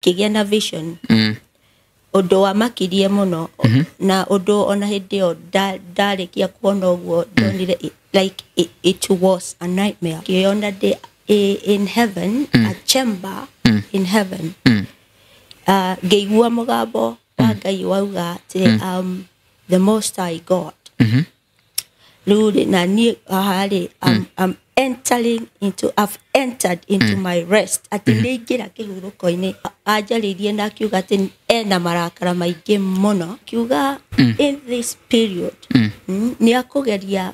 kĩgĩa na vision ũndũ wa makirie mũno na ũndũ ona hĩndĩ ĩyo ndarĩkia kuona ũguo ndonire like it was a nightmare. Ngĩona ndĩ in heaven, a chamber in heaven. Ngĩigua mũgambo wa Ngai wauga atĩ the Most High God. Rĩu na niĩ harĩ I've entered into my rest. Ati nĩingĩra kĩhurũko-inĩ. Anjarĩirie na akiuga atĩ ena marakara maingĩ mũno. Akiuga in this period nĩ akũgeria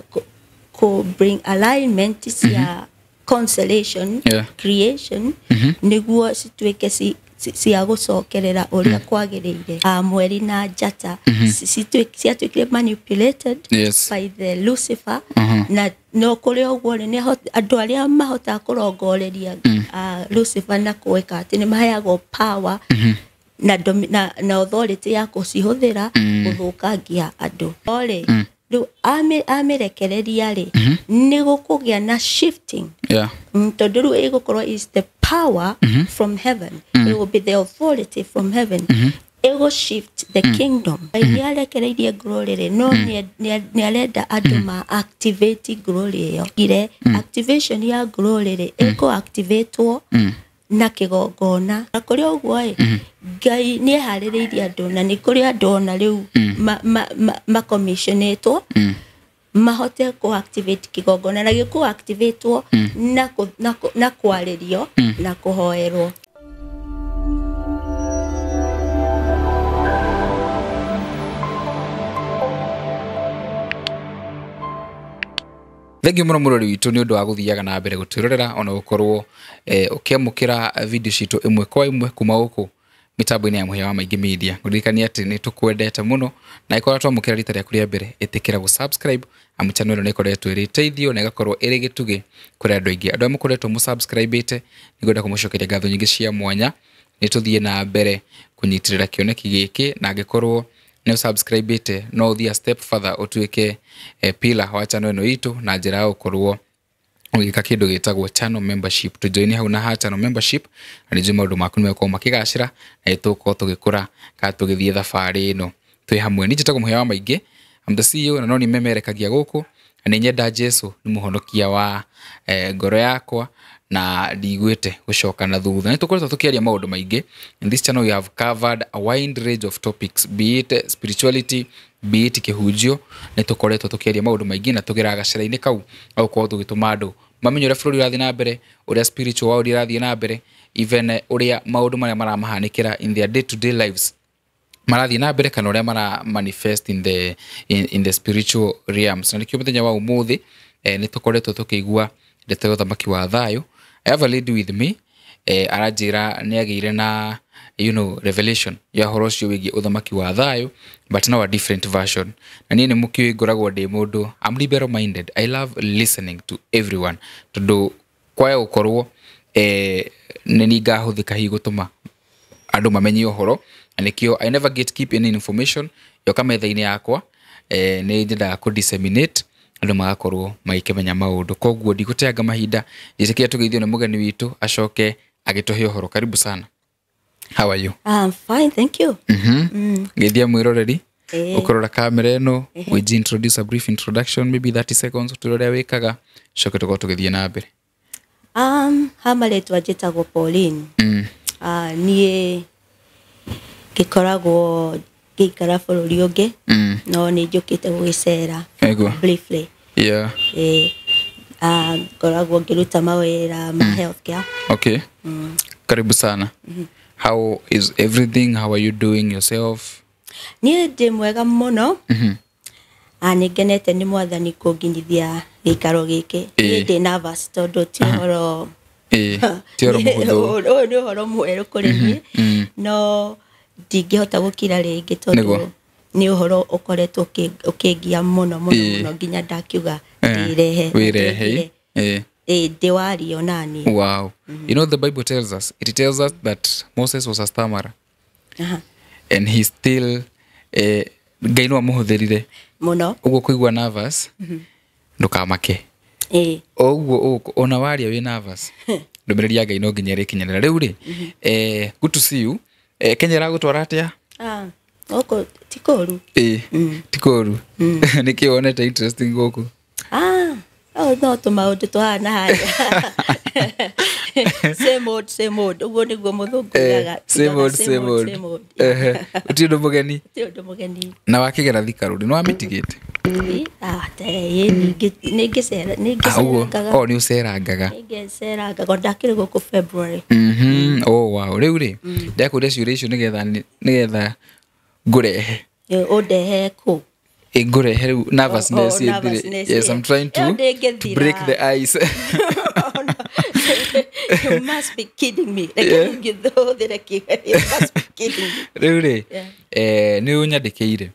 ku bring alignment cia consolation, creation, nĩguo cituĩke cia gũcokerera ũrĩa kwagĩrĩire. Mweri na njata ciatuĩkire manipulated by the Lucifer. Na no kũrĩ ũguo nĩ andũ arĩa mahotaga kũrongoreria Lucifer na kũweka atĩ nĩ maheagwo power na authority ya kũcihũthĩra gũthũkangia andũ. Rĩu amĩrekereria rĩ nĩ gũkũgĩa na shifting. Tondũ rĩu ĩgũkorwo is the power from heaven. It will be the authority from heaven. It will shift the kingdom. Nĩ arekereirie glory rĩ no nĩ arenda andũ ma activate glory ĩyo. Ire activation ya glory rĩ ĩkũ-activatwo na kĩgongona. Na kũrĩ ũguo Ngai nĩ eharĩrĩirie andũ na nĩ kũrĩ andũ ona rĩu commissionetwo mahote ku-activate kĩgongona na gĩkũ-activatwo na kwarĩrio na kũhoerwo. Thengi mũno mũrori witũ nĩ ũndũ wa gũthiaga na mbere gũtwĩrorera ona gũkorwo ũkĩamũkĩra video citũ ĩmwe kwa ĩmwe kuma gũkũ mitambo-inĩ ya Mũhĩa wa Maingĩ Media. Ngũririkania atĩ nĩ tũkwendete mũno na ĩkorwo twamũkĩra rita rĩaku rĩa mbere ĩtĩkĩra gũ-subscribe amu channel ĩno nĩ ĩkoretwo ĩrĩ teithio na ĩgakorwo ĩrĩ gĩtugĩ kũrĩ andũ aingĩ. Andũ mũkoretwo mũ-subscribe-ĩte nĩngwenda kũmũcokeria ngatho nyingĩ cia mwanya. Nĩ tũthiĩ na mbere kũnyitĩrĩra kĩoneki gĩkĩ na angĩkorwo nĩ subscribe-ĩte no ũthiĩ a step further ũtuĩke pillar wa channel ĩno itũ na njĩra ya gũkorwo ũgĩka kĩndũ gĩtagwo channel membership. Tũjoine hau na channel membership na nĩjue maũndũ maku nĩ makorwo makĩgacĩra na tũkorwo tũgĩkũra kana tũgĩthiĩ thabarĩ ĩno twĩ hamwe. Niĩ njĩtagwo Mũhĩa wa Maingĩ, I'm the CEO na no nĩ memerekagia gũkũ na nĩ nyenda Jesũ nĩ mũhonokia wa ngoro yakwa na ndigwĩte gũcoka na thutha. Nĩ tũkoretwo tũkĩaria maũndũ maingĩ. In this channel we have covered a wide range of topics, be it spirituality, be it kĩhunjio. Nĩ tũkoretwo tũkĩaria maũndũ maingĩ na tũgera gacĩra-inĩ kau au kwa tũgĩtũma andũ mamenye ũrĩa bũrũri ũrathiĩ na mbere, ũrĩa spiritual world irathiĩ na mbere, even ũrĩa maũndũ marĩa maramahanĩkĩra in their day to day lives marathiĩ na mbere kana ũrĩa mara manifest in the spiritual realms. Na nĩkĩo mũthenya wa ũmũthĩ nĩ tũkoretwo tũkĩigua ndeto ya ũthamaki wa thayũ. I have a lady with me aranjĩra nĩ agĩire na revelation ya horo ũcio wĩgiĩ ũthamaki wa thayũ but now a different version. Na niĩ nĩ mũkĩũĩ ngoragwo ndĩ mũndũ I'm liberal minded. I love listening to everyone tondũ kwaya gũkorwo nĩ ngahũthĩka hihi gũtũma andũ mamenye ũhoro. Na nĩkĩo I never keep any information yoka metha-inĩ yakwa. Nĩ nyendaga ku disseminate andũ magakorwo magĩkĩmenya maũndũ. Koguo ndigũteanga mahinda, njĩtĩkia tũgeithio nĩ mũgeni witũ acoke agĩtũhe ũhoro. Karibu sana. How are you? I'm fine, thank you. Geithia mwĩroreri ũkũrora kamera ĩno we introduce a brief introduction, maybe 30 seconds tũrore wĩkaga coke tũkorwo tũgĩthiĩ na mbere. Marĩtwa njĩtagwo Pauline. Niĩ ngĩkoragwo ngĩikara bũrũri ũngĩ no nĩ njũkĩte gũgĩcera briefly. Ngoragwo ngĩruta mawĩra ma healthcare. Okay. Karibu sana. How is everything? How are you doing yourself? Niĩ ndĩ mwega mũno. Nĩ ngenete nĩ Mwathani kũnginyithia gĩikaro gĩkĩ. Niĩ ndĩ nervous tondũ ti ũhoro mũhũthũ. Ũyũ nĩ ũhoro mwerũ kũrĩ niĩ no ndingĩhota gũkira rĩngĩ tondũ nĩ ũhoro ũkoretwo ũkĩngia mũno nginya ndakiuga wĩrehe diwario nani. Wow. You know the Bible tells us, it tells us that Moses was a stammerer. And he still Ngai no amũhũthĩrire mũno. Ũguo kũigua nervous ndũkamake. Ũguo ona waria wĩ nervous ndomereri ya Ngai no nginya rikinyanira riu ri good to see you Kenya ragutwara atia oko tikoru tikoru niki wonete interesting goku no tumaundu tuhana haria same old uguo niguo muthungu yaga same old utindu mugeni na wakigera Thika Road no amitigite ningisera ni ucerangaga ndakire guku February wow riu ri ndakuria ciuria icio nigetha ngurehe udehe ku ngurehe riu nervousness yes I'm trying to break the ice you must be kidding me like you know that you must be kidding me riu ri ni unyandikiire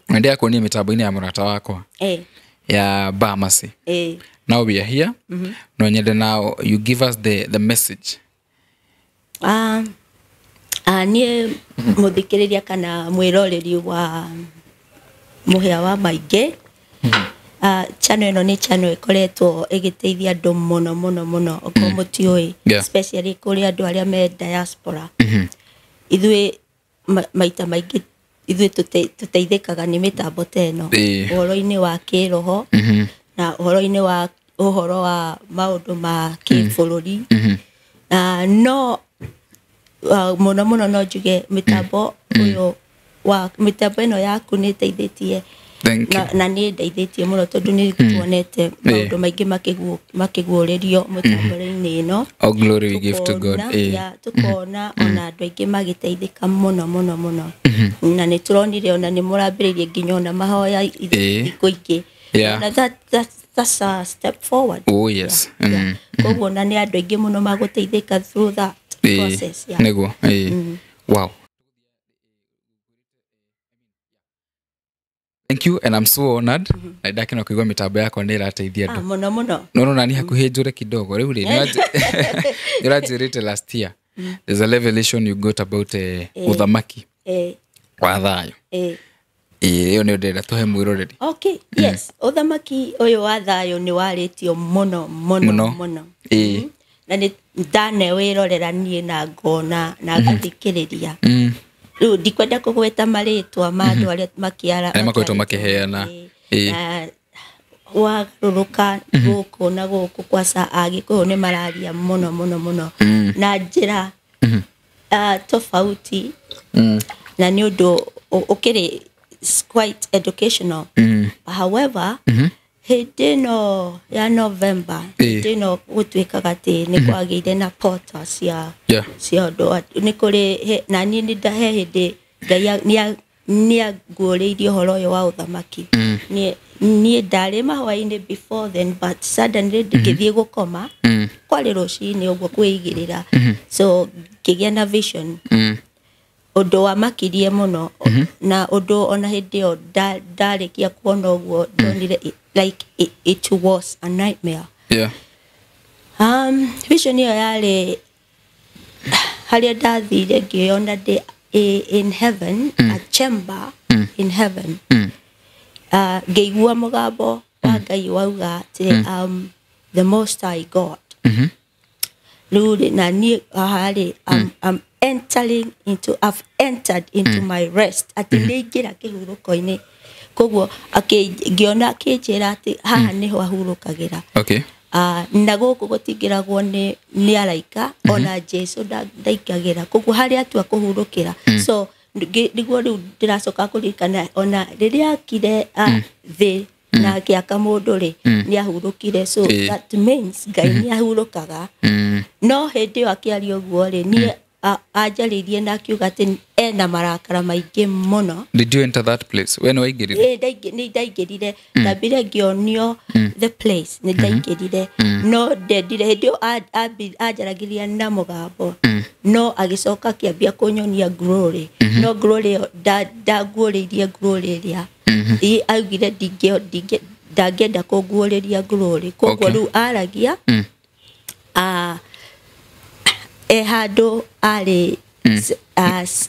ndia kuonia mitambo-ini ya murata wakwa ya Bahamasi now we are here no nyende now you give us the message nie muthikiriria kana mwiroreri wa muhia wa maingi channel ino ni channel ikoretwo igiteithia andu muno okwo mutioi especially kuri andu aria me diaspora ithui maita maingi ithui tuteithikaga ni mitambo teno uhoro-ini wa kiroho na uhoro wa maundu ma kibũrũri no muno no njuge mitambo uyu wa mitambo ino yaku ni teithĩtie na ni ndeithĩtie muno tondu ni tuonete maundu maingi makiguũrĩrio mitambo-ini ino all glory we give to God tukona ona andu aingi magiteithika muno na ni turonire ona ni murambĩrĩirie nginya ona mahoya ikuingi na that's a step forward yes koguo na ni andu aingi muno maguteithika through that process niguo wow thank you and I'm so honored na ndakena kuigwa mitambo yako ni irateithia andu muno no nani hakuhe njure kidogo riu ri ni rajirite last year there's a revelation you got about uthamaki wa thayo iyo ni ndenda tuhe mwiroreri okay yes uthamaki uyu wa thayo ni waritio muno na ni ndane wirorera nie na ngona na gathikiriria riu ndikwenda kugweta maritwa ma andu aria makiara makoretwo makiheana waruruka guku na guku kwasa agikuyu ni mararia muno na njira tofauti na ni undu ukiri quite educational however hidino ya November hidino gutwikaga ati ni kwagire na portal cia ndo ni kuri na ni ndahe hindi Ngai ni aguũrĩirie horo yo wa uthamaki ni ndari mahwa-ini before then but suddenly ngithie gukoma kwari rucini uguo kwigirira so ngigia na vision undu wa makirie muno na undu ona hindi yo ndarikia kuona uguo ndonire like it was a nightmare vision yo yari haria ndathire ngiona in heaven a chamber in heaven ngeigua mugambo wa Ngai wauga the most high God ruri na ni hari I've entered into my rest ati ningira kihuruko-ini koguo ngiona akinjira ati haha niho ahurukagira na guku gutingiragwo ni araika ona Jesu ndaikagira koguo hari atua kuhurukira so niguo riu ndiracoka kurikana ona riria akire thi na akiaka mundu ri ni ahurukire so that means Ngai ni ahurukaga no hindi yo akiaria uguo ri ni ajaririe na akiuga ati ena marakara maingi muno. Did you enter that place when waigirire? Ni ndaigirire ndambire ngionio the place ni ndaigirire no ndendire hindi yo ajaragiria na mugambo no agicoka kiambia kunyonia glory no glory ndaguũrĩirie glory ria augire ndangenda kũguũrĩria glory koguo riu aragia handu ari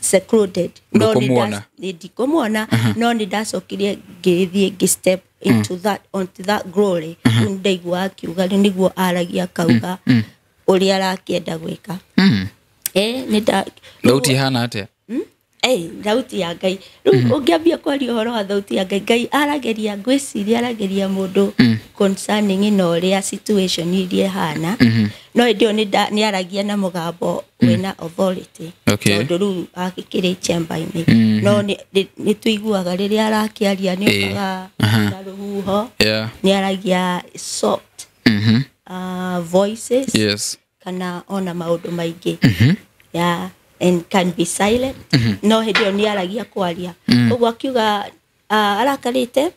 secluded no ndikumwona no ndacokire ngithie ngistep into that onto that glory ndaigua akiuga niguo aragia kauga uri arakienda gwika nida thauti hana atia thauti ya Ngai ungiambia kwaria horo wa thauti ya Ngai arageria ngwiciria arageria mundu concerning ino situation iria hana no ndio ni aragia na mugambo wena authority tondu ru akikire chamber-ini no ni tuiguaga riria arakiaria ni ukaga na ruhuho ni aragia soft voices kana ona maundu maingi and can be silent no ndio ni aragia kwaria koguo akiuga arakarite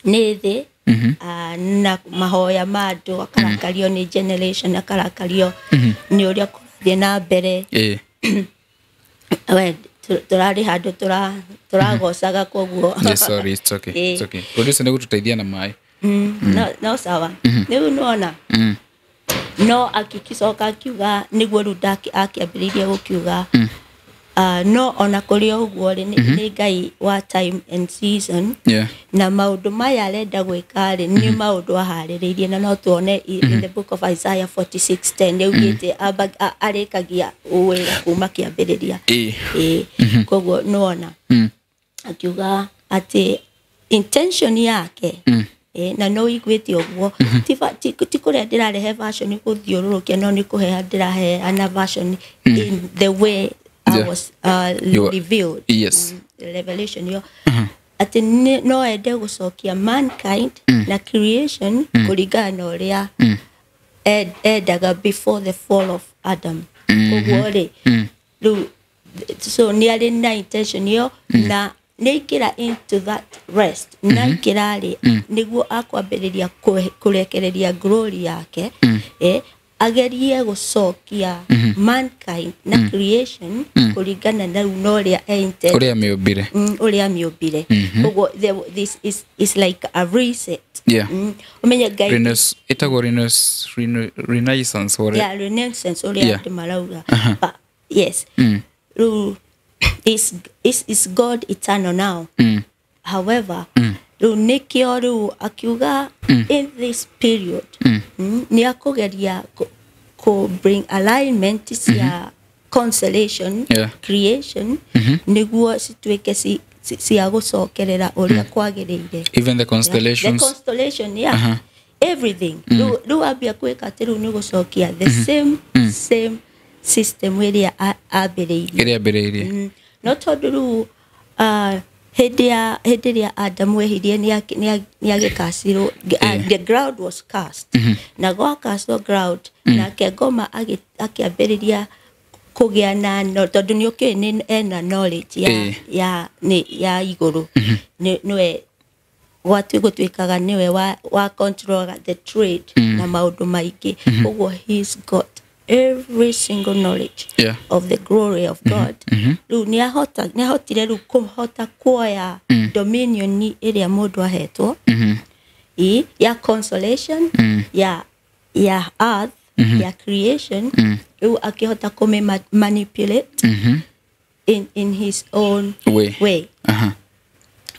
ni thi na mahoya madu akarakario ni generation akarakario ni uria kurathie na mbere we turari handu turagocaga koguo sorry it's okay producer nego tuteithia na mai no sawa niu nona no akikicoka akiuga niguo rudaki akiambiriria gukiuga no ona kuri uguo ri ni Ngai wa time and season na maundu maya arenda gwika ri ni maundu ahariririe na no tuone in the book of Isaiah 46:10 neugite arikagia wira kuma kiambiriria koguo nona akiuga ati intention yake na no igwete ogwo tikore ndirarehe version kuthiururukia no ni kuhe ndirahe ana version in the way I was revealed revelation yo ati no ende gucokia mankind na creation kuringana uria endaga before the fall of Adam ogwo ri so nearly na intention yo na nikira into that rest nakirari niguo akwambiriria kurekereria glory yake agerie gucokia mankind na creation kuringana na unoria ente uria miobire koguo this is like a reset umenya Ngai itago renaissance or renaissance uria marauga but yes is God eternal now. However, nikio akiuga in this period ni akugeria ko bring alignment cia constellation creation niguo situike cia gucokerera uria kwagiriire even the constellations the constellation everything do abia kweka tiru ni gucokia the same system iria abereirie no tondu hedia Adam wehirie ni agikasiro the ground was cast na go cast the ground na kegoma akiambiriria kugia na no tondu ni okay ni ena knowledge ya iguru niwe watu gutwikaga niwe wa control the trade na maundu maingi koguo he's got every single knowledge of the glory of God. Ni ahotire kuhota kuoya dominion ni iria mundu ahetwo ya consolation ya earth ya creation akihota kume manipulate in his own way.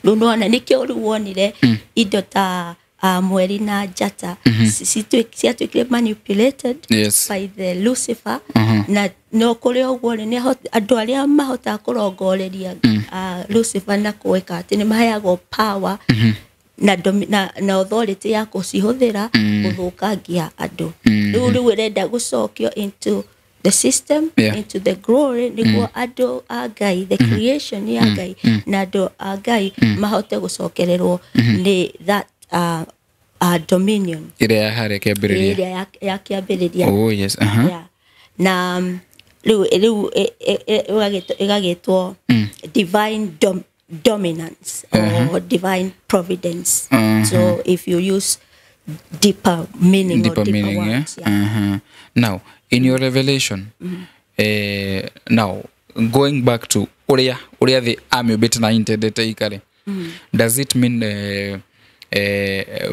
Lunaona nikio ruonire indo ta mweri na njata ciatwikire manipulated by the Lucifer na no kuri ogwo ni andu aria mahota kurongoreria Lucifer na kuweka ati ni mahayagwo power na authority ya kucihuthira guthukangia andu riu renda gucokio into the system into the glory niguo andu a Ngai the creation ya Ngai na andu a Ngai mahote gucokererwo ni that dominion iria hare kiambiriria oh yes na riu igagitwo divine dominance or divine providence so if you use deeper meaning words, now in your revelation now going back to uria the army bit na intended ikare does it mean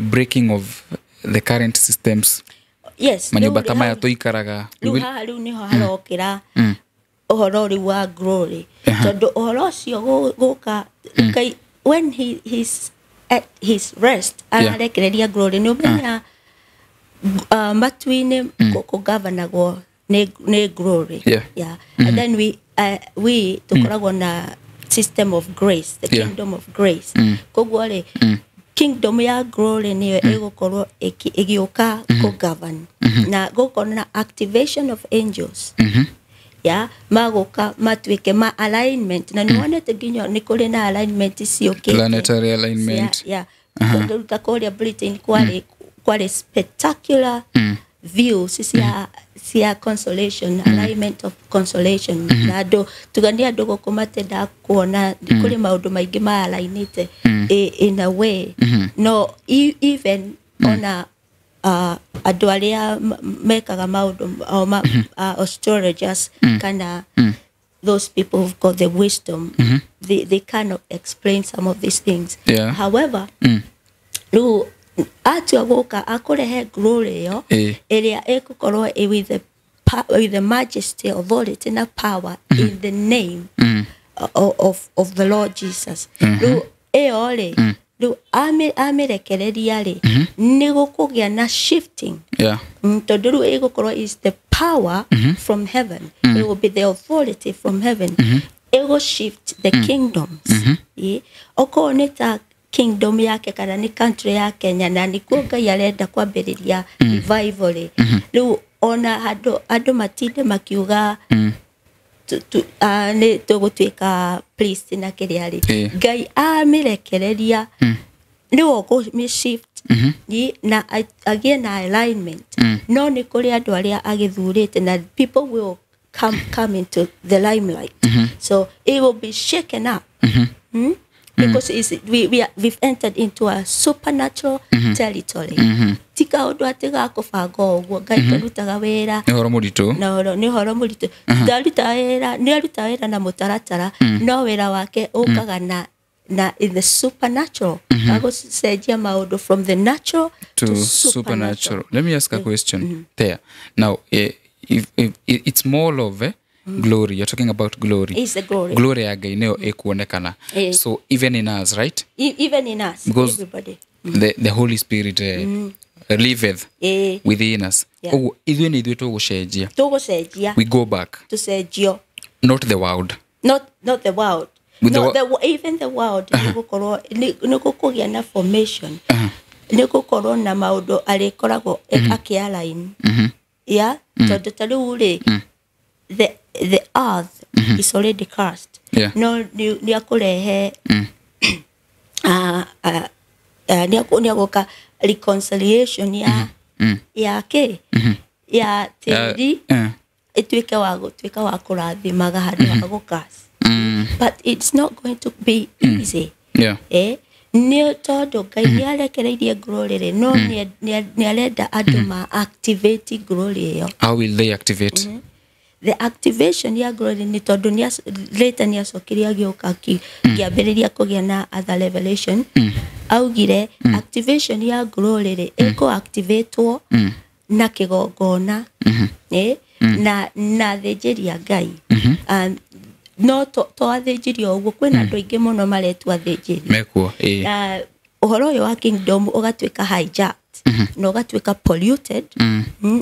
breaking of the current systems manyumba tamaya tuikaraga riu niho harokira uhoro ri wa glory tondu uhoro ucio guka when he's at his rest ararekereria glory no menya matuine ko governor go ne glory. Yeah. And then we tukoragwo na system of grace, the kingdom of grace. Kogwale kingdom ya glory niyo egokorwo egioka ko govern. Na gokorwo na activation of angels. Magoka matwike ma alignment na niwonete ginyo nikole na alignment sio ke planetary alignment. Tutakolia Britain quite spectacular view sia consolation, alignment of consolation. Nado tugania dogo komate da kuona kule maundu maingi ma alignite in a way. No even on a andu aria mekaga maundu astrologers kana those people who've got the wisdom, they cannot explain some of these things. However, lu atu agoka akurehe glory yo area ekukorwo with the majesty, authority na power in the name of the Lord Jesus. Lu eole lu amerekereria ri nigukugia na shifting. Tonduru egokorwo is the power from heaven. It will be the authority from heaven. It will shift the kingdoms. Okoneta kingdom yake kana ni country ya Kenya na nikuo Ngai arenda kwambiriria revival. Lu ona ado matinde makiuga ne tugutwika priest na kiriari Ngai amirekereria ni woko mi shift na again alignment. No ni kuri andu aria agithurite na people will come into the limelight. So it will be shaken up. Because we've entered into a supernatural territory. Tika odo atega kufago ogwo Ngai tarutaga wera ni horo muritu ni horo muritu ndaruta wera na mutaratara no wera wake okaga na in the supernatural. Ago sejia maodo from the natural to supernatural. Let me ask a question there. Now if it's more of glory, you're talking about glory. Is the glory. Glory ya Ngai neo ekuonekana. So even in us, right? Even in us, because everybody. The Holy Spirit liveth within us. Oh, even ithu tugusejia. We go back. To sejio. Not the world. Not the world. Even the world nigukorwo na formation. Nigukorwo na maundu arikoragwo akialign. Tondu tariu ri the earth is already cursed. No ni akurehe ni agoka reconciliation ya ke ya tiri itwike wa kurathimaga handu ha gukas. But it's not going to be easy. Ni todo Ngai ni arekereirie glory no ni arenda andu ma activate glory yo. How will they activate? The activation ya glory ni tondu ni later ni asokiria gioka kiambiriria kugia na other revelation. Augire activation ya glory eko activatewo na kigongona na thenjeria Ngai. No to athenjirio uguo kwina andu aingi muno maretwa thenjiri mekuo uhoro uyu wa kingdom ugatwika hijacked no ugatwika polluted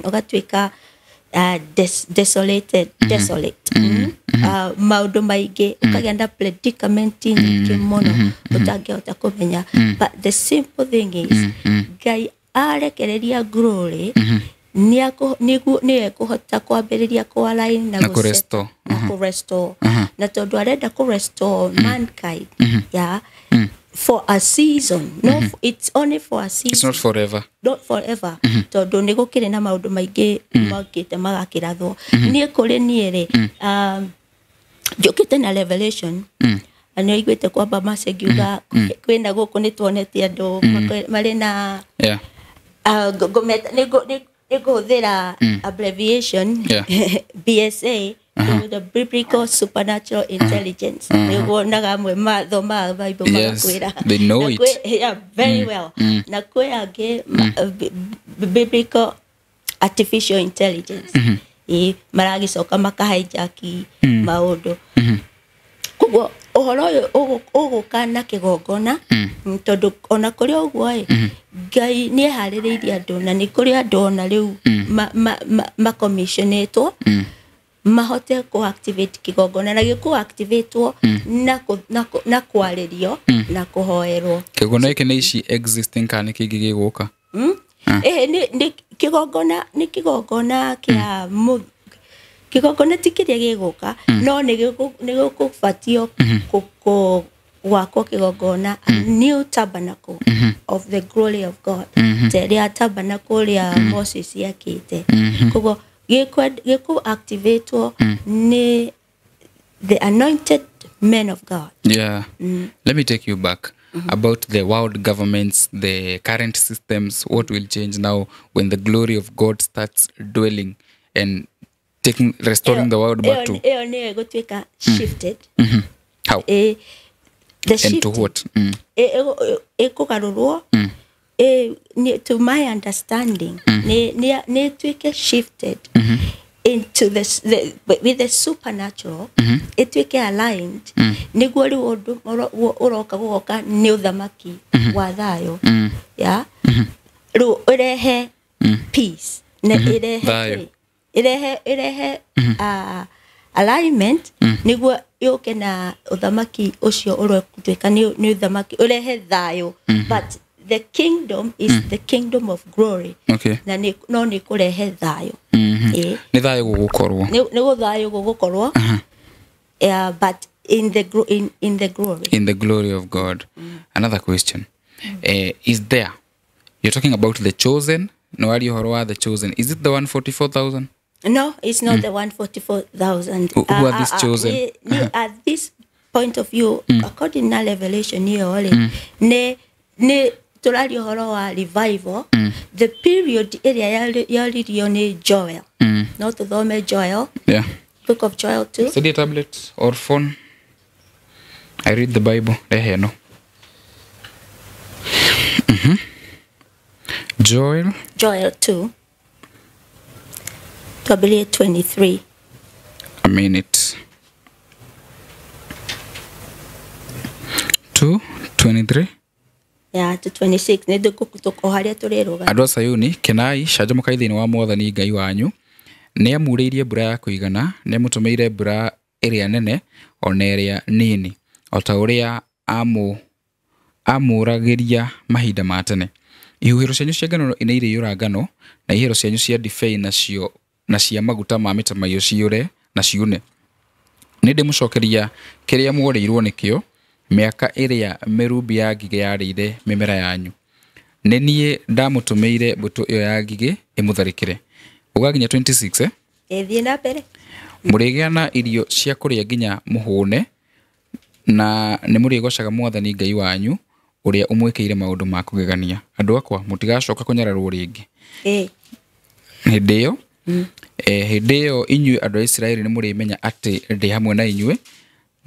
ugatwika desolate maundu maingi ukagenda predicament nyingi muno utangihota kumenya. But the simple thing is Ngai arekereria glory ni ekuhota kwambiriria kualign na kurestore na tondu arenda kurestore mankind for a season. No, it's only for a season. It's not forever. Not forever. Tondu ni gukire na maundu maingi magite magakirathwo ni kuri niere jokite na revelation ani igwete kwamba masegiuga kwenda guku ni tuonete andu mari na Iguthira abbreviation BSA to the biblical supernatural intelligence. Naga mwe mathoma Bible magakwira. They know it. Very well. Na kwe age biblical artificial intelligence. Maragicoka makahijack maundu. koguo ohoro uguka na kigongona tondu ona kuri uguo Ngai ni haririirie andu na ni kuri andu ona riu ma commissionetwo mahote ko activate kigongona na giko activatewo na kwaririo na kuhoerwo kigongona iki ni ici existing kana kingi giguka ni kigongona kia kigongona tikiria giguka no ni gikubatio gwako kigongona a new tabernacle of the glory of God teria tabernacle ya Moses yakite kogo giku activate ni the anointed men of God. Let me take you back about the world governments, the current systems. What will change now when the glory of God starts dwelling and restoring the world back to shifted. How? The and shift to what? To my understanding, ne shifted into with the supernatural. It weke aligned. Niguo riu undu uroka gugoka ni uthamaki wa thayo. Yeah. Riu irehe peace. Ne irehe alignment niguo yoke na uthamaki ucio urotweka ni uthamaki urehe thayo. But the kingdom is the kingdom of glory. Na ni kurehe thayo. Ni thayo gugukorwo. Ni thayo gugukorwo. But in the glory. In the glory of God. Another question. Is there, you're talking about the chosen? No, are you horror the chosen? Is it the 144,000? No, it's not the 144,000. Who are these chosen? At this point of view, according to Revelation, ne turari horo wa revival. The period area yalirio ni Joel. Not to thome Joel. Yeah. Book of Joel too. Study a tablet or phone. I read the Bible. No. Joel 2. Probably 23. A minute. 2:23. Yeah, to 26. Nedo kutuko haria tureroga. Andũ a Sayuni kenai canjamũkai thĩinĩ wa Mwathani Ngai wanyu nĩ amurĩirie mbura ya kũigana, nĩ amũtũmĩire mbura ĩrĩa nene ona ĩrĩa nini, o ta ũrĩa amũragĩria mahinda ma tene. Ihuhĩro cianyu cia ngano nĩ irĩiyũra ngano, na ihihĩro cianyu cia ndibei nacio na cia maguta ma mĩtamaiyũ ciũre na ciune. Nĩ ndĩmũcokeria kĩrĩa mworĩirwo nĩkĩo mĩaka ĩrĩa mĩrumbi ya ngigĩ yarĩire mĩmera yanyu. Nĩ niĩ ndamũtũmĩire mbũtũ ĩyo ya ngigĩ ĩmũtharĩkĩre. Ũgakinya 26 thiĩ na mbere. Mũrĩgĩa na irio cia kũrĩa nginya mũhũne, na nĩ mũrĩgocaga Mwathani Ngai wanyu ũrĩa ũmwĩkĩire maũndũ ma kũgegania. Andũ akwa mũtigacoka kũnyararwo rĩngĩ. Hĩndĩ ĩyo hĩndĩ ĩyo inyuĩ andũ a Isiraeli nĩ mũrĩmenya atĩ ndĩ hamwe na inyuĩ,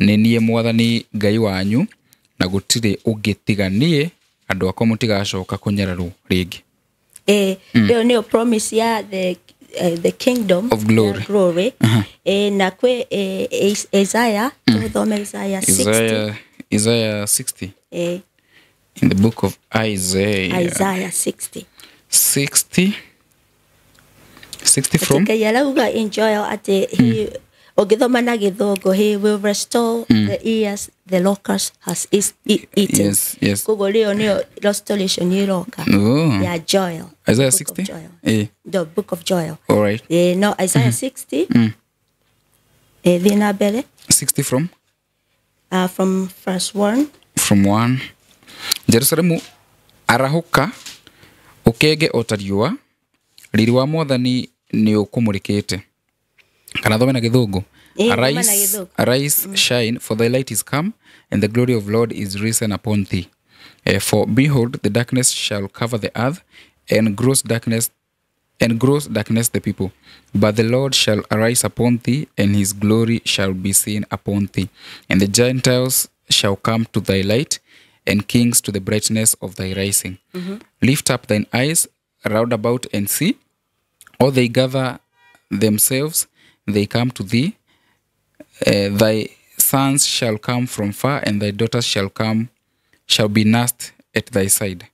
nĩ niĩ Mwathani Ngai wanyu, na gũtirĩ ũngĩ tiga niĩ. Andũ akwa mũtigacoka kũnyararwo rĩngĩ. Ĩyo nĩyo promise ya the kingdom of glory. Na kwe Isaiah, tuthome Isaiah 60. Isaiah 60. In the book of Isaiah 60 from Yarauga in Joel ati he ogithoma na githongo, he will restore the years the locust has eaten. Yes. Kogo leo nio restoration iroka. Ya Joel. Isaiah 60? The book of Joel. All right. No, Isaiah 60. Dhina bele. 60 from? From verse 1. From 1. Jerusalemu arahuka ukege otariwa riri wa Mwathani ni ukumurikite. Kana thome na githungu. Arise, shine, for thy light is come, and the glory of Lord is risen upon thee. For behold, the darkness shall cover the earth, and gross darkness the people. But the Lord shall arise upon thee, and his glory shall be seen upon thee. And the Gentiles shall come to thy light, and kings to the brightness of thy rising. Lift up thine eyes round about and see. All they gather themselves, they come to thee. Thy sons shall come from far, and thy daughters shall be nursed at thy side.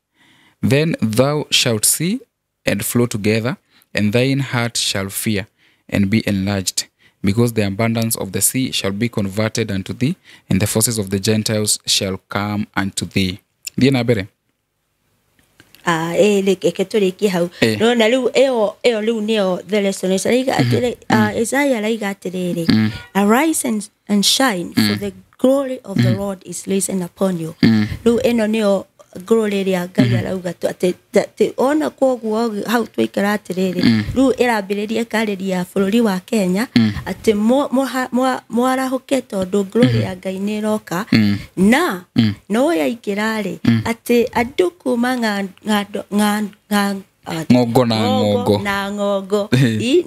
Then thou shalt see and flow together, and thine heart shall fear and be enlarged, because the abundance of the sea shall be converted unto thee, and the forces of the Gentiles shall come unto thee. Thiĩ na mbere. Reke tũrĩkie hau. No na rĩu ĩyo rĩu nĩyo the lesson. Isaiah araiga atĩrĩrĩ, arise and shine, for the glory of the Lord is risen upon you. Rĩu ĩno nĩyo glory ĩrĩa Ngai arauga atĩ ona koguo hau tũikara atĩrĩrĩ, rĩu ĩrambĩrĩria ĩkarĩria bũrũri wa Kenya atĩ mwarahũke tondũ glory ya Ngai nĩ ĩroka, na no yaingĩra-rĩ atĩ andũ kuma ng'ongo na ng'ongo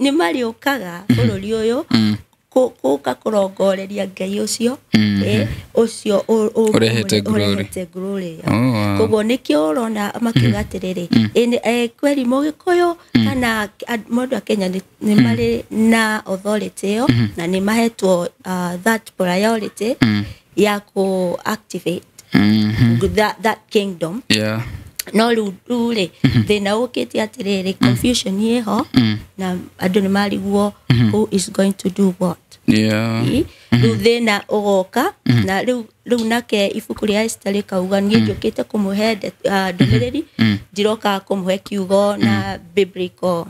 nĩ marĩũkaga bũrũri ũyũ kũka kũrongoreria Ngai ũcio ũcio ũrehete glory. Koguo nĩkĩo ũrona makiuga atĩrĩrĩ, kweri Mũgĩkũyũ kana mũndũ a Kenya nĩ marĩ na authority ĩyo na nĩ mahetwo that priority ya ku activate that kingdom. No rĩu-rĩ thĩna ũkĩte atĩrĩrĩ, confusion ĩho na andũ nĩ mariguo who is going to do what. Rĩu thĩna ũgoka na rĩu nake ibuku rĩa Esther rĩkauga niĩ njũkĩte kũmũhe ndũmĩrĩri, ndiroka kũmũhe kiugo na biblical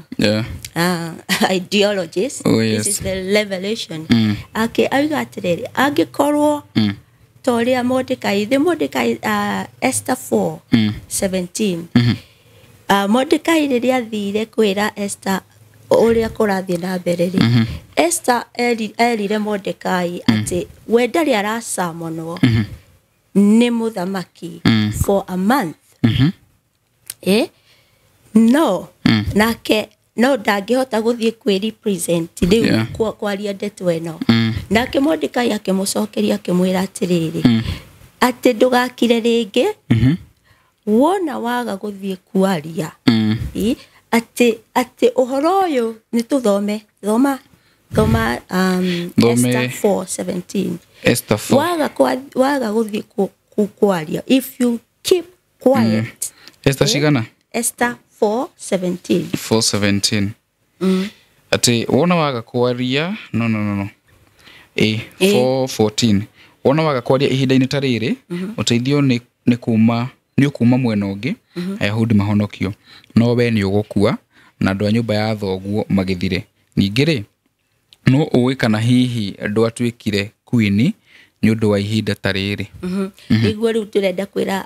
ideologies. This is the revelation. Auga atĩrĩrĩ, angĩkorwo Toria Mordecai, the Mordecai Esther 4:17. Mordecai rĩrĩa athire kwĩra Esther ũrĩa kũrathiĩ na mbere rĩ, Esther erire Mordecai atĩ we ndarĩ aracamonwo nĩ mũthamaki for a month. Nake no ndangĩhota gũthiĩ kwĩrepresent rĩu kwaria ndeto ĩno. Nake Mordecai akĩmũcokeria akĩmwĩra atĩrĩrĩ, atĩ ndũgakire rĩngĩ wona waga gũthiĩ kwaria, atĩ ũhoro ũyũ nĩ tũthome thoma Esther 4:17. Waga gũthiĩ kwaria, if you keep quiet. Esther cigana? Esther 4:17. 4:17. Ati wona waga kwaria, no 4:14. Wona waga kwaria ihinda-inĩ ta rĩrĩ, ũteithio nĩ kuma mwena ũngĩ, Ayahudi mahonokio, no we nĩ ũgũkua na andũ a nyũmba ya thoguo magĩthire. Ningĩ-rĩ, no ũĩ kana hihi andũ atuĩkire queen nĩ ũndũ wa ihinda ta rĩrĩ. Nĩguo rĩu tũrenda kwĩra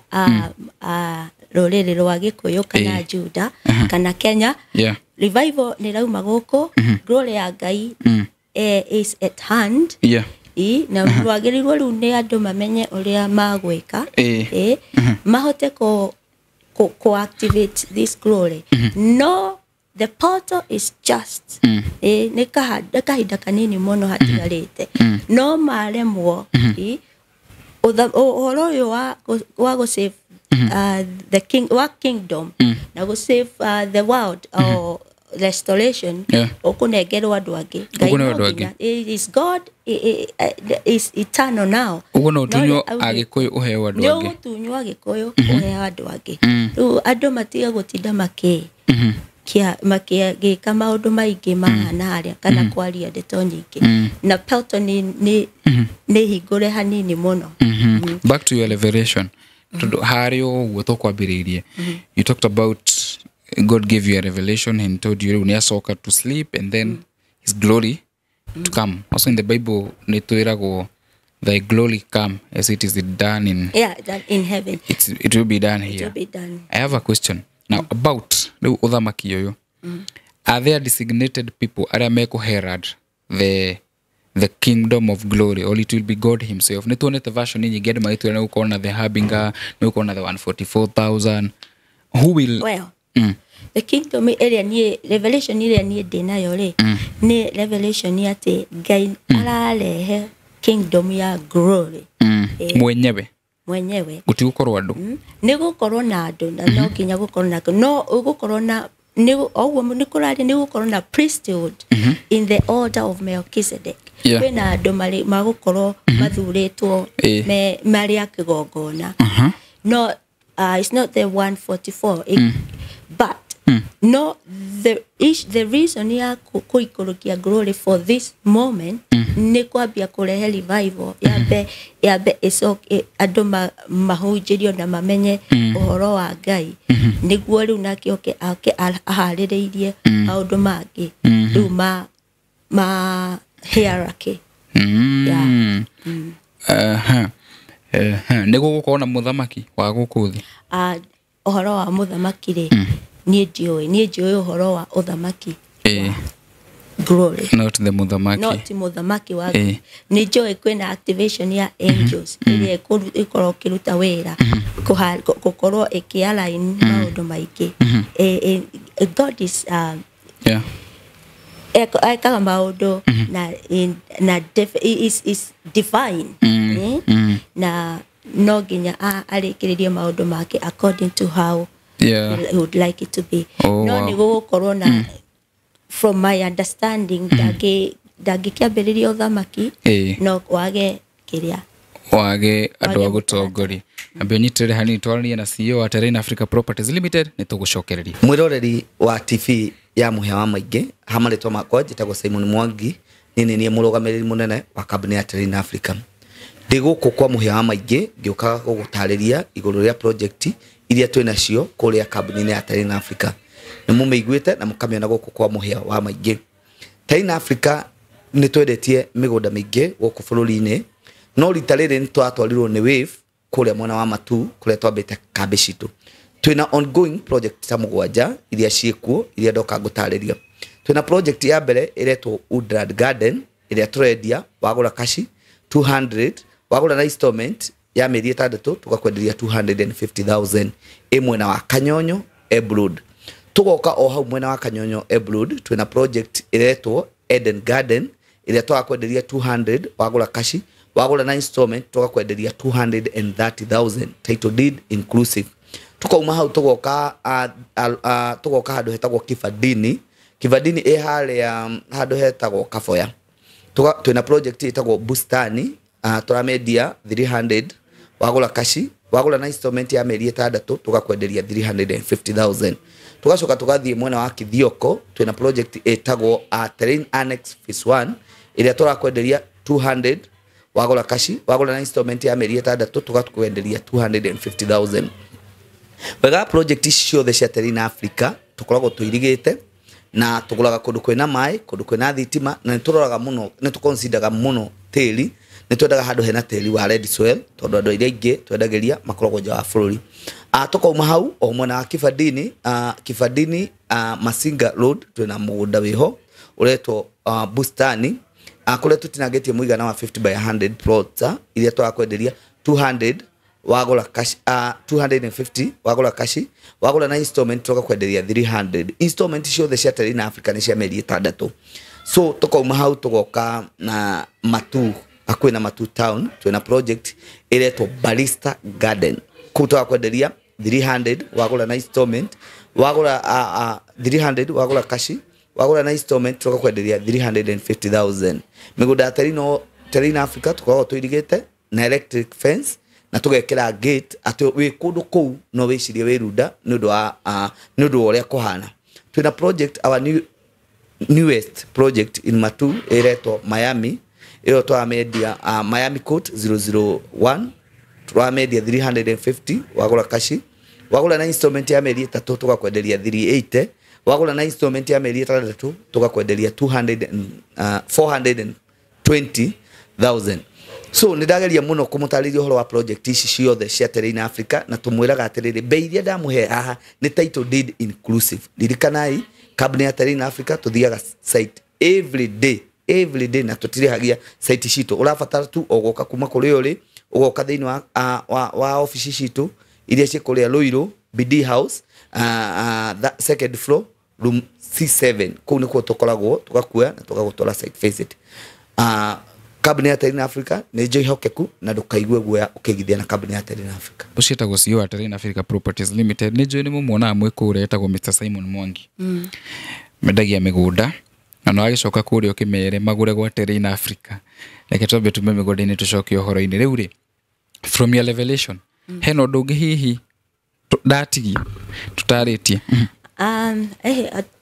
rũrĩrĩ rwa Gĩkũyũ kana Juda kana Kenya, revival nĩ rauma gũkũ, glory ya Ngai is at hand. Na rwagĩrĩirwo rĩu nĩ andũ mamenye ũrĩa magwĩka, mahote activate this glory. No, the portal is just nĩ kahinda kanini mũno hatigarĩte, no maremwo ũhoro ũyũ wa gũsave the kingdom na gũsave the world or restoration ũkũnengerwo andũ angĩ. Is God is eternal now. Ũguo no ũtunywo Agĩkũyũ ũheo andũ angĩ. Nĩ ũtunywo Agĩkũyũ ũheo andũ angĩ. Rĩu andũ matiga gũtinda magĩka maũndũ maingĩ mahana harĩa kana kwaria ndeto nyingĩ. Na pelto nĩ hingũre hanini mũno. Back to your revelation. Harĩ ũguo tũkwambĩrĩirie. You talked about God gave you a revelation and told you when you to sleep and then his glory to come. Also in the Bible, thy glory come as it is done in heaven. It will be done here. It will be done. I have a question now about the uthamaki yoyo. Are there designated people aria meko herald the kingdom of glory, or it will be God himself? Nituonete version nyingi andũ magĩtwĩra nĩ gũkorwo na the Harbinger, nĩ gũkorwo na the 144,000. Who will the kingdom area ni revelation area ni ndĩnayo rĩ ni revelation atĩ Ngai ararehe kingdom ya glory mwenyewe gutigũkorwo andũ nĩ gũkorwo na andũ na no nginya gũkorwo na no gũkorwo na nĩ kũraria nĩ gũkorwo na priesthood in the order of Melchizedek. kwina andu magukorwo mathuritwo mari akigongona no it's not the 144 but no the reason ya kuikurukia glory for this moment ni kwambia kurehe revival yabe isoke andu mahunjirio na mamenye uhoro wa Ngai niguo riu nakioke ahaririirie maundu mangi riu ma hierarchy niguo gukorwo na muthamaki wa guku thi uhoro wa muthamaki ri nie ndioi uhoro wa uthamaki glory not the muthamaki not muthamaki wa ni njoi kwina activation ya angels ile ikorwo kiruta wira kukorwo ikialign maundu maingi God is eka maundu na is divine na no ginya arikiririe maundu make according to how he would like it to be no ni gukorwo na from my understanding dagi kiambiriria uthamaki no wage kiria wage andu a gutongori ambe nyitire hani twarania na CEO wa Terrain Africa Properties Limited ni tugucokereria mwiroreri wa TV ya muhia wa maingi hamaritwa makwa njitagwo Simon Mwangi nini ni murugamiriri munene wa kambuni ya Terrain Africa ndiguku kwa muhia wa maingi ngiuka gugutariria iguru ria project iria twinacio kuria kambuni ya Terrain Africa ni mumeiguite na mukamiona guku kwa muhia wa maingi Terrain Africa ni twedetie migunda mingi guku bururi-ini no ritarire ni twatwarirwo ni wave kuria mwana wa matu kuria twambite kambi citu twina ongoing project ta mugwanja iria ciekuo iria ndoka ngutariria twina project ya mbere iretwo Woodland Garden iria turendia wagura kashi 200 wagura na installment ya mieri 6 tugakwenderia 250,000 imwe wa Kanyonyo Ebroad tugoka o hau mwena wa Kanyonyo Ebroad twina project iretwo Eden Garden iria twakwenderia 200 wagura kashi wagura na installment tugakwenderia 230,000 title deed inclusive tukauma hau tugoka handu hetagwo Kivadini hale handu hetagwo Kafoya twina project itagwo Bustani turamedia 300 wagura kashi wagura na installment ya mieri 6 tugakwenderia 350,000 tugacoka tugathie mwena wa Kithioko twina project itagwo Terrain Annex Phase 1 iria turakwenderia 200 wagura kashi wagura na installment ya mieri 6 tugakwenderia 250,000 wega project ciothe cia Terrain Africa tukoragwo tuirigite na tuguraga kundu kwina mai kundu kwina thitima na turoraga muno ni tukonsideraga muno teri ni twendaga handu hena teri wa red soil tondu andu iria ingi twendageria makoragwo nja wa bururi tukauma hau o mwena wa Kivadini Masinga Road twina mugunda wiho uretwo Bustani kuria tutinagetie muigana wa 50 by 100 plots iria twakwenderia 200 wagura kashi 250 wagura kashi wagura na installment tugakwenderia 300 installment ciothe cia Terrain Africa ni cia mieri 6 so tukauma hau tugoka na Matu akwina Matu town twina project iretwo Barista Garden kutoka kwenderia 300 wagura na installment wagura 300 wagura kashi wagura na installment tugakwenderia 350,000 migunda Terrain Africa tukoragwo tuirigite na electric fence na tugekera gate ati wi kundu kou no wicirie wirunda nundu uria kuhana twina project our newest project in Matu iretwo Miami iyo twamedia Miami Court 001 twamedia 350 wagura kashi wagura na installment ya mieri 3 tugakwenderia 380 wagura na installment ya mieri 3 tugakwenderia 420,000 so nidageria muno kumutariria horo wa project ici ciothe cia Terrain Africa na tumwiraga atiriri bei iria ndamuhe haha ni title deed inclusive lirikanai kambuni ya Terrain Africa tuthiaga site every day na tutirihagia site citu urabatara tu ogoka kuma kuri uri ugoka thiini wa office citu iria ci kuria Ruiru BD House that second floor room C7 kuu nikuo tukoragwo tugakuya na tugagutwara site visit kambuni ya Terrain Africa ni njoi hokeku na ndukaigue guoya ukigithia na kambuni ya Terrain Africa ucietagwo CEO wa Terrain Africa Properties Limited ni njoi ni mumuona mwikure etagwo Mr Simon Mwangi mendagia migunda na no agicoka kurio kimere magure gwatere in Africa reke twambe tume migode-ini tucoke uhoro-ini riu ri from your revelation heno ndungi hihi ndatigia tutaritie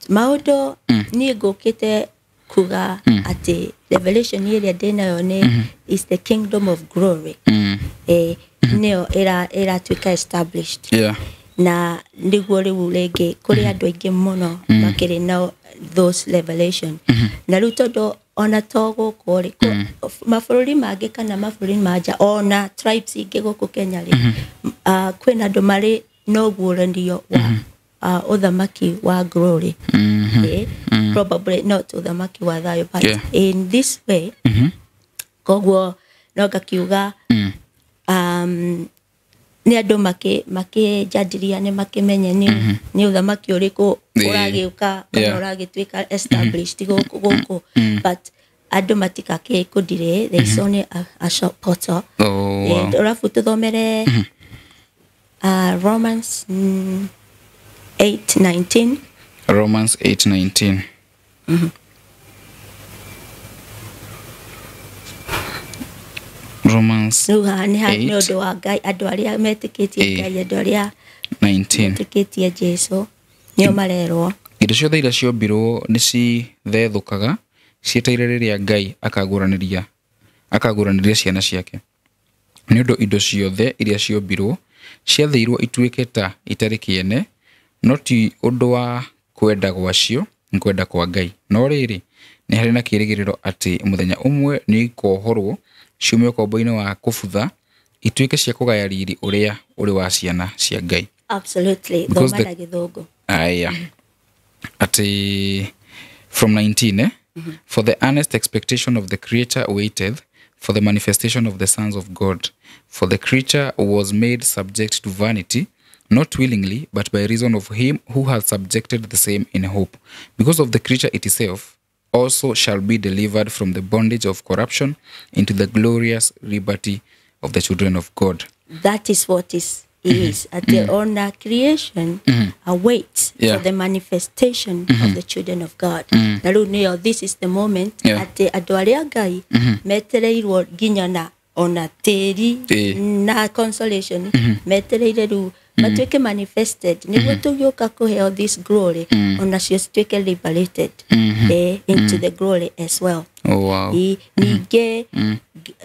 maundu ni ngukite kuga ati revelation iria ndinayo ni is the kingdom of glory nio era tuika established na niguo riu rĩngĩ kũrĩ andũ aingĩ mũno makĩrĩ na those revelation na rĩu tondũ ona to gũkũ rĩ mabũrũri mangĩ kana mabũrũri manja ona tribes ingĩ gũkũ Kenya rĩ kwĩna andũ marĩ na ũguũranio wa ũthamaki wa glory probably not ũthamaki wa thayũ but in this way koguo no ngakiuga ni andu makijadiria ni makimenya ni uthamaki uriku uragiuka kana uragituika established guku but andu matikake kudire there is only a short portal urafu tuthomere Romans 8:19 Romans 8:19 Romans 19 Jesu nio marerwo indo ciothe iria ciombirwo ni cithethukaga cieteire riria Ngai akaguraniria ciana ciake ni undu indo ciothe iria ciombirwo ciatheirwo ituike ta itari kiene no ti undu wa kwenda gwacio kwenda kwa Ngai no riri ni hari na kirigiriro ati muthenya umwe ni ikohorwo ciume kombo-ini wa kubutha ituike cia kugaya riri uria uri wa ciana cia Ngai. Absolutely. Thomana githungu. Ati from 19 for the earnest expectation of the creator waiteth for the manifestation of the sons of God, for the creature was made subject to vanity, not willingly but by reason of him who has subjected the same in hope, because of the creature itself also shall be delivered from the bondage of corruption into the glorious liberty of the children of God. That is what is at the honor creation awaits for the manifestation of the children of God. Na rĩu nĩyo this is the moment ati andũ arĩa Ngai metereirwo nginya na ona tĩri na consolation metereire rĩu matuike manifested niguo tugioka kuheo this glory ona cio cituike liberated into the glory as well. Oh wow. Ninge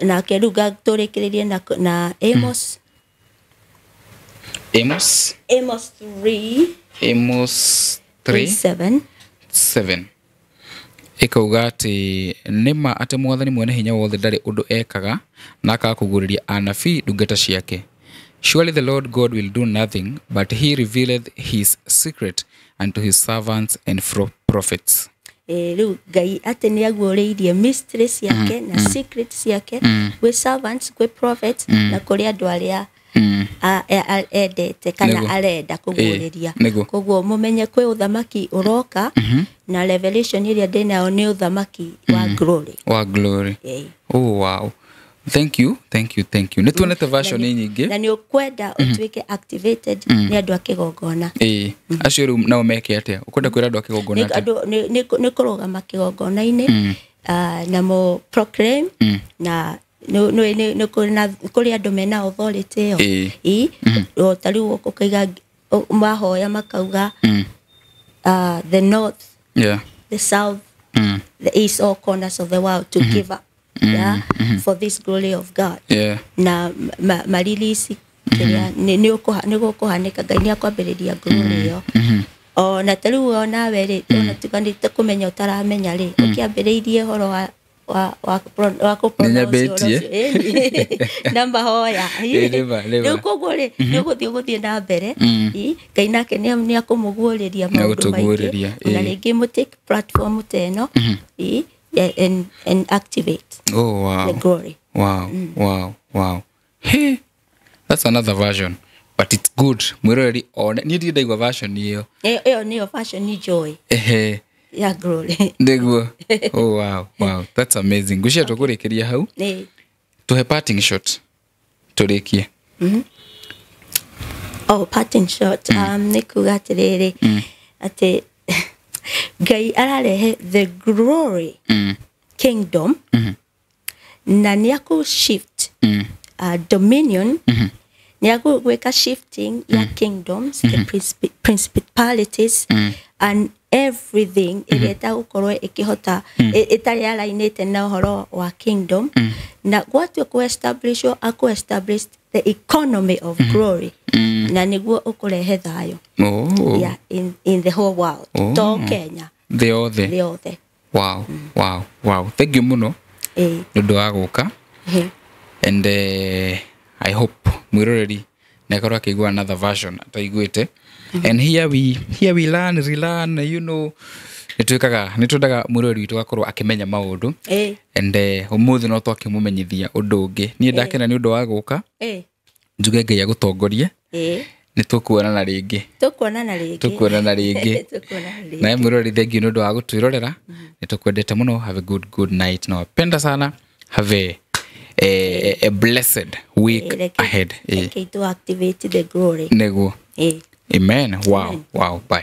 na keruga tũrĩkĩrĩrie na Amos 3:7 ikauga ati nima ati mwathani mwene hinya wothe ndari undu ekaga na akakuguriria anabii ndungata ciake. Surely the Lord God will do nothing, but he revealeth his secret unto his servants and prophets. Riu Ngai ati ni aguũrĩirie mysteries yake na secrets yake with servants, with prophets na kuri andu aria endete kana arenda kuguũrĩria. Koguo mumenye kwi uthamaki uroka na revelation iria ndinayo ni uthamaki wa glory. Wa glory. Oh wow. Thank you. Ni tuonete version nyingi na ni ukwenda utuike activated ni andu akigongona. Acio ru nao meke atia ukwenda kwira andu akigongona atia ni kurugama kigongona-ini na mo proclaim na no kuri andu mena authority yo tariu ukaiga mahoya makauga the north, the south, the east, all corners of the world to give up for this glory of God. Na marilisi kiria ni gukuhanika Ngai ni akwambiriria glory yo ona tariu ona weri ona tukanite kumenya utaramenya ri ukiambiriirie horo wa namba hoya ni kuguri ni guthie na mbere Ngai nake ni akumuguriria maundu maingi na ringi mu take platform teno and activate the glory. Wow. Hey, that's another version, but it's good. Mwirori ona ni ndaigwa version hiyo niyo version ni joy ya glory ndiguo. Oh wow, that's amazing. Gucia tukurikiria hau tuhe parting shot turikie. Parting shot nikuga atiriri ati Ngai ararehe the glory kingdom na niaku shift dominion niaku weka shifting ya kingdoms the principalities and everything ileta ukorwe ikihota itari alainete na uhoro wa kingdom na gwatu ku establish the economy of glory na niguo ukurehe thayo yeah in the whole world to Kenya the other wow thank you muno ndu wa guka and I hope mwiroreri nekoro akigwa another version ataiguite and here we relearn you know nitwendaga mwiroreri witu gakorwo akimenya maundu and umuthi no twakimumenyithia undu ungi nie ndakena ni undu wa guka njuge Ngai agutongorie nitukuonana ringi na mwiroreri thank you ndu wa gutwirorera nitukwendete muno have a good night no penda sana have a blessed week ahead to activate the glory nego amen wow bye.